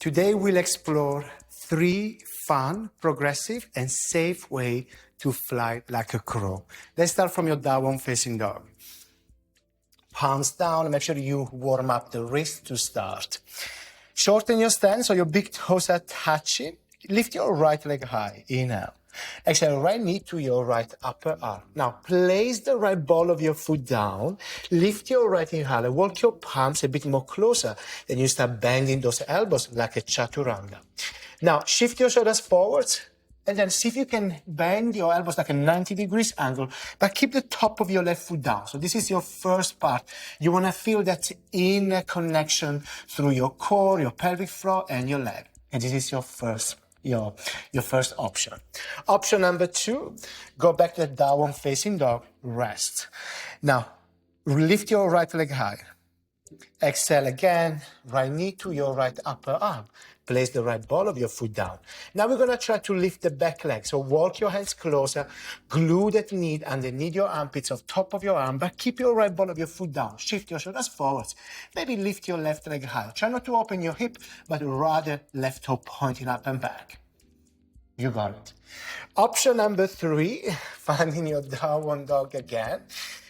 Today we'll explore 3 fun, progressive, and safe ways to fly like a crow. Let's start from your downward facing dog. Palms down, make sure you warm up the wrist to start. Shorten your stance so your big toes are touching. Lift your right leg high, inhale. Exhale, right knee to your right upper arm. Now, place the right ball of your foot down. Lift your right inhale. Walk your palms a bit more closer. Then you start bending those elbows like a chaturanga. Now, shift your shoulders forwards. And then see if you can bend your elbows like a 90 degrees angle, but keep the top of your left foot down. So this is your first part. You want to feel that inner connection through your core, your pelvic floor, and your leg. And this is your first option. Option number 2, go back to the downward facing dog, rest. Now, lift your right leg high. Exhale again, right knee to your right upper arm. Place the right ball of your foot down. Now we're going to try to lift the back leg. So walk your hands closer, glue that knee underneath your armpits of top of your arm, but keep your right ball of your foot down. Shift your shoulders forwards. Maybe lift your left leg higher. Try not to open your hip, but rather left toe pointing up and back. You got it. Option number 3, finding your downward dog again.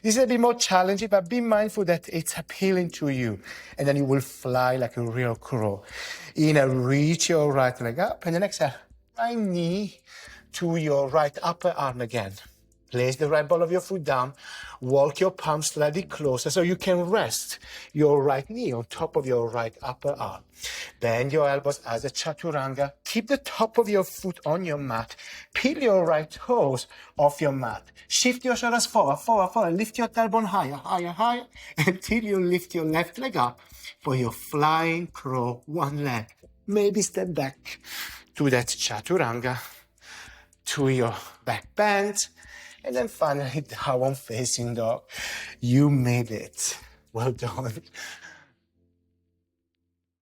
This is a bit more challenging, but be mindful that it's appealing to you. And then you will fly like a real crow. Inhale, reach your right leg up. And then exhale, right knee to your right upper arm again. Place the right ball of your foot down. Walk your palms slightly closer so you can rest your right knee on top of your right upper arm. Bend your elbows as a chaturanga. Keep the top of your foot on your mat. Peel your right toes off your mat. Shift your shoulders forward. Lift your tailbone higher, until you lift your left leg up for your flying crow, one leg. Maybe step back to that chaturanga, to your back bend. And then finally, downward facing dog. You made it. Well done.